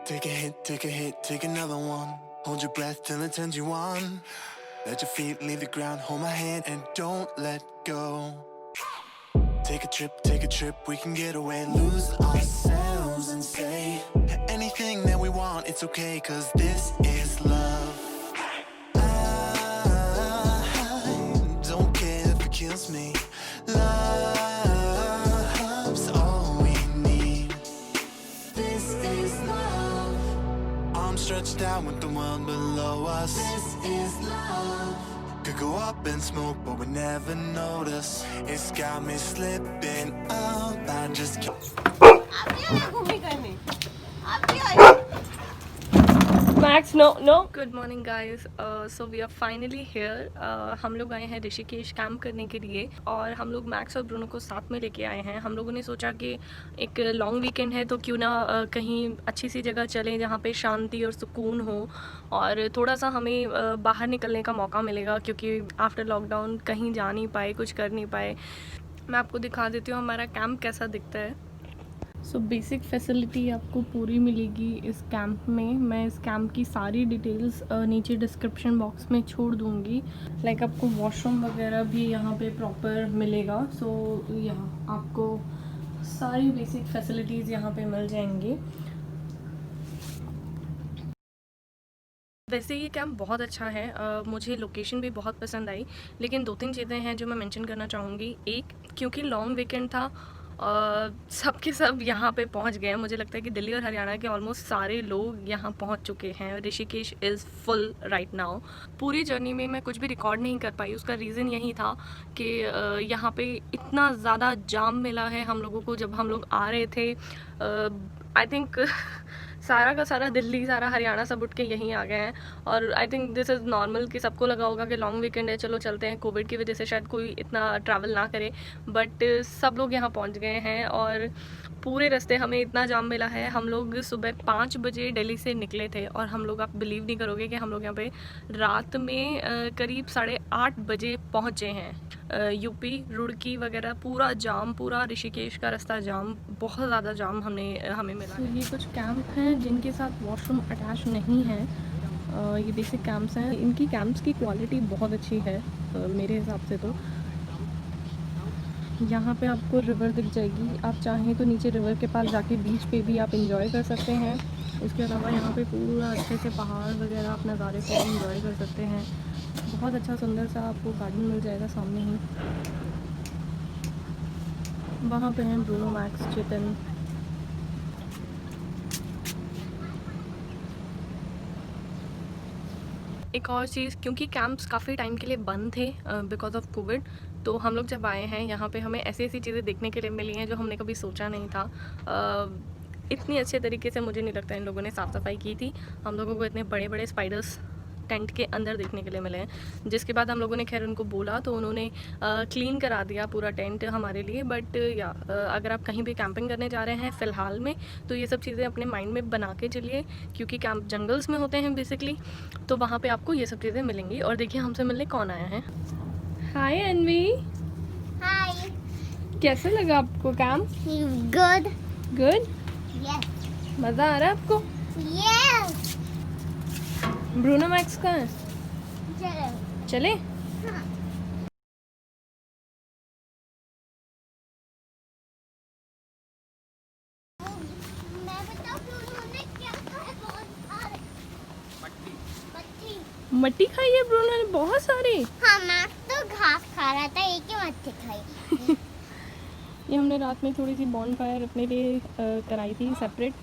Take a hit, take a hit, take another one. Hold your breath till it turns you on. Let your feet leave the ground, hold my hand and don't let go. Take a trip, we can get away. Lose ourselves and say anything that we want, it's okay, cause this is love. I don't care if it kills me. Love's all we need. This is love. Arms stretched out with the world below us. This is love. Could go up in smoke, but we never notice. It's got me slipping up. I just can't. Max, no. Good morning guys. So we are finally here. हम लोग आए हैं Rishikesh camp करने के लिए और हम लोग मैक्स और ब्रूनो को साथ में लेके आए हैं। हम लोगों ने सोचा कि एक लॉन्ग वीकेंड है तो क्यों ना कहीं अच्छी सी जगह चलें जहाँ पे शांति और सुकून हो और थोड़ा सा हमें बाहर निकलने का मौका मिलेगा, क्योंकि आफ्टर लॉकडाउन कहीं जा नहीं पाए, कुछ कर नहीं पाए। मैं आपको दिखा देती हूँ हमारा कैंप कैसा दिखता है। सो बेसिक फैसिलिटी आपको पूरी मिलेगी इस कैंप में। मैं इस कैंप की सारी डिटेल्स नीचे डिस्क्रिप्शन बॉक्स में छोड़ दूँगी। लाइक आपको वॉशरूम वगैरह भी यहाँ पे प्रॉपर मिलेगा। सो यहाँ आपको सारी बेसिक फैसिलिटीज़ यहाँ पे मिल जाएंगी। वैसे ये कैंप बहुत अच्छा है। मुझे लोकेशन भी बहुत पसंद आई, लेकिन 2-3 चीज़ें हैं जो मैं मेंशन करना चाहूँगी। एक, क्योंकि लॉन्ग वीकेंड था, सब के सब यहाँ पे पहुँच गए हैं। मुझे लगता है कि दिल्ली और हरियाणा के ऑलमोस्ट सारे लोग यहाँ पहुँच चुके हैं। Rishikesh is full right now. पूरी जर्नी में मैं कुछ भी रिकॉर्ड नहीं कर पाई, उसका रीज़न यही था कि यहाँ पे इतना ज़्यादा जाम मिला है हम लोगों को। जब हम लोग आ रहे थे आई थिंक सारा का सारा दिल्ली, सारा हरियाणा सब उठ के यहीं आ गए हैं। और I think this is normal कि सबको लगा होगा कि लॉन्ग वीकेंड है, चलो चलते हैं। कोविड की वजह से शायद कोई इतना ट्रैवल ना करे, बट सब लोग यहाँ पहुँच गए हैं और पूरे रास्ते हमें इतना जाम मिला है। हम लोग सुबह 5 बजे दिल्ली से निकले थे और हम लोग, आप बिलीव नहीं करोगे कि हम लोग यहाँ पे रात में करीब 8:30 बजे पहुँचे हैं। यूपी, रुड़की वगैरह पूरा जाम, पूरा ऋषिकेश का रास्ता जाम, बहुत ज़्यादा जाम हमें मिला। तो ये कुछ कैंप हैं जिनके साथ वॉशरूम अटैच नहीं है। ये बेसिक कैंप्स हैं। इनकी कैंप्स की क्वालिटी बहुत अच्छी है मेरे हिसाब से। तो यहाँ पे आपको रिवर दिख जाएगी। आप चाहें तो नीचे रिवर के पास जाके बीच पे भी आप इंजॉय कर सकते हैं। इसके अलावा यहाँ पे पूरा अच्छे से पहाड़ वगैरह आप नज़ारे को इंजॉय कर सकते हैं। बहुत अच्छा सुंदर सा आपको गार्डन मिल जाएगा सामने ही। वहाँ पे हैं ब्रूनो, मैक्स, चेतन। एक और चीज़, क्योंकि कैंप्स काफ़ी टाइम के लिए बंद थे बिकॉज ऑफ कोविड, तो हम लोग जब आए हैं यहाँ पे हमें ऐसी ऐसी चीज़ें देखने के लिए मिली हैं जो हमने कभी सोचा नहीं था। इतनी अच्छे तरीके से मुझे नहीं लगता इन लोगों ने साफ़ सफाई की थी। हम लोगों को इतने बड़े बड़े स्पाइडर्स टेंट के अंदर देखने के लिए मिले हैं, जिसके बाद हम लोगों ने खैर उनको बोला तो उन्होंने क्लीन करा दिया पूरा टेंट हमारे लिए। बट या अगर आप कहीं भी कैंपिंग करने जा रहे हैं फ़िलहाल में, तो ये सब चीज़ें अपने माइंड में बना के चलिए, क्योंकि कैंप जंगल्स में होते हैं बेसिकली, तो वहाँ पे आपको ये सब चीज़ें मिलेंगी। और देखिए हमसे मिलने कौन आया है। हाय अनवी। हाय। कैसे लगा आपको कैंप? गुड। गुड? यस। मज़ा आ रहा है आपको? यस। ब्रूनो, मैक्स कहाँ है? चले? हाँ। मैं बताऊँ उन्होंने क्या खाया? बहुत सारे। मट्टी खाई है ब्रूनो ने बहुत सारी। हाँ, मैक्स तो घास खा रहा था, एक ही मट्टी खाई। ये हमने रात में थोड़ी सी बॉनफायर अपने लिए कराई थी सेपरेट।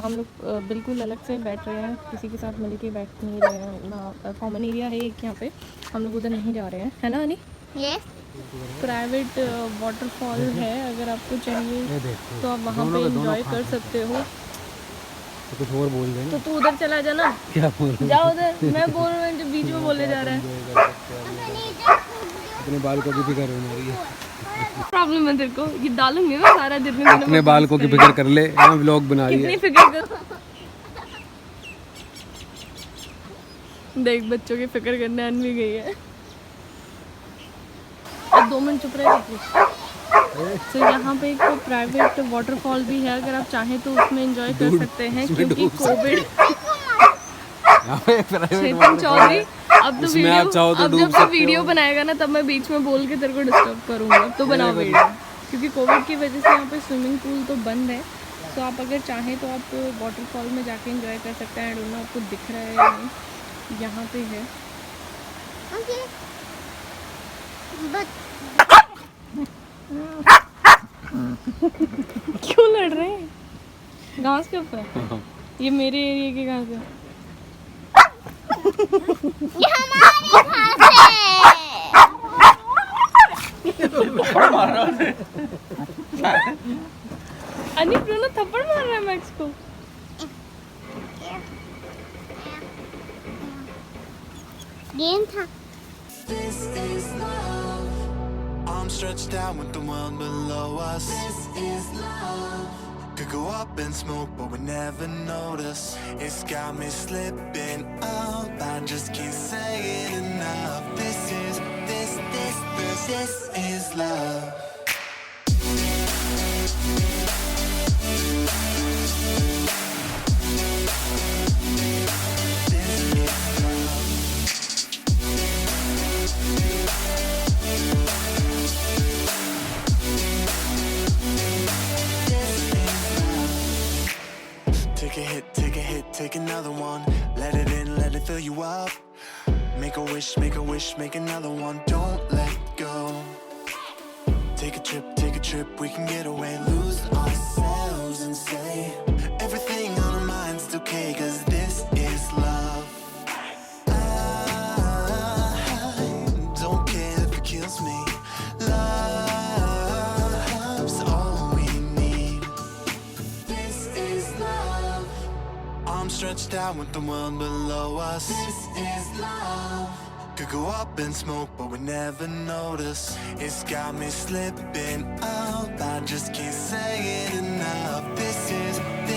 हम लोग बिल्कुल अलग से बैठ रहे हैं, किसी के साथ मिल के बैठ नहीं रहे हैं ना। कॉमन एरिया है एक यहाँ पे, हम लोग उधर नहीं जा रहे हैं, है ना अनी? यस। प्राइवेट वाटरफॉल है, अगर आपको चाहिए तो आप वहाँ पे एंजॉय कर सकते हो। तो कुछ और बोल देना। तो तू उधर चला जाना। क्या बोल रहे? जाओ उधर, मैं बोल रहा हूँ जो बीच में बोले जा रहा है। अपने बाल को भी फिक्र हो रही है। प्रॉब्लम है तेरे को? ये डालूंगी मैं सारा दिन में। अपने बाल को की फिक्र कर ले, हम व्लॉग बना रही है। कितनी फिक्र कर? देख बच्चों की फिक्र करने अनवी गई है। अब 2 मिनट चुप रहे प्लीज। तो यहाँ पे एक प्राइवेट वाटरफॉल भी है, अगर आप चाहें तो उसमें एंजॉय कर सकते हैं, क्योंकि कोविड। चेतन चौधरी, अब तो इसमें आप चाहो तो अब डूब जब तू सकते वीडियो हो। बनाएगा ना, तब मैं बीच में बोल के तेरे को डिस्टर्ब करूँगा, तो बनाओ वीडियो। क्योंकि कोविड की वजह से यहाँ पे स्विमिंग पूल तो बंद है, तो आप अगर चाहें तो आप वाटरफॉल में जाके एंजॉय कर सकते हैं। आई डोंट नो आपको दिख रहा है या नहीं, यहाँ पे है। Okay. But क्यों लड़ रहे हैं घास के ऊपर? ये मेरे एरिया की घास है। ये हमारी घास है। अनी ब्रूनो थप्पड़ मार रहा है मैक्स को। गेम था। This is love. I'm stretched out with the world below us. This is love. Could go up in smoke, but we never notice. It's got me slipping up. I just can't say it enough. This is love. Take a hit, take a hit, take another one. Let it in, let it fill you up. Make a wish, make a wish, make another one. Don't let go. Take a trip, we can get away. Lose ourselves and say everything on our minds is okay, 'cause this is love. I don't care if it kills me. Love's all we need. This is love. I'm stretched out with the world below us. This is love. Could go up in smoke, but we never notice. It's got me slipping up. I just can't say it enough. This is love.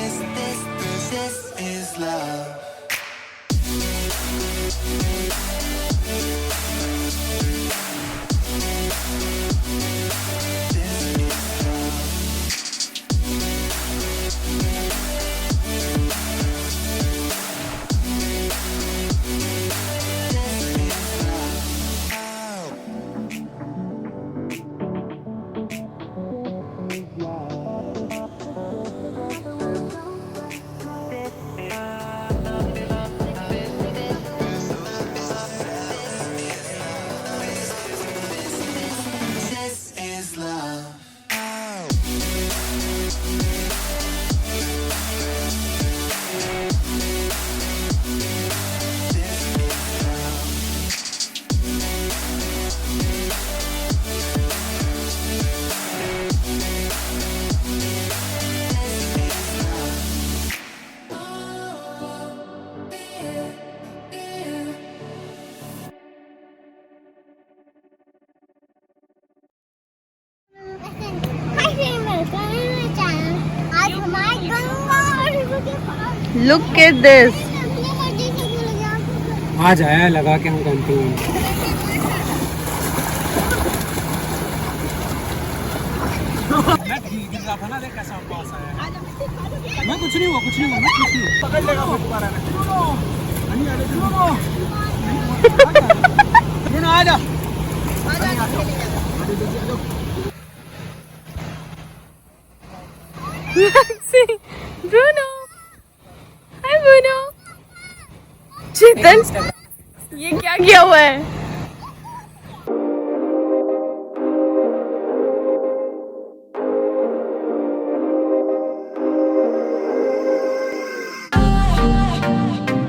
This is love. Hi friend, welcome to my channel. आज हमारे Ganga river के पास look at this. अपने birthday से भूल गया। आज आया लगा के हम करते हैं। मैं ठीक गिर रहा था ना, देख कैसा पास आया। मैं कुछ नहीं हुआ, कुछ नहीं हुआ, मैं कुछ नहीं पकड़ लेगा मुझे पारा में। नहीं आ जा, आ जा। Maxi, Bruno, hi Bruno। चेतन, ये क्या किया हुआ है?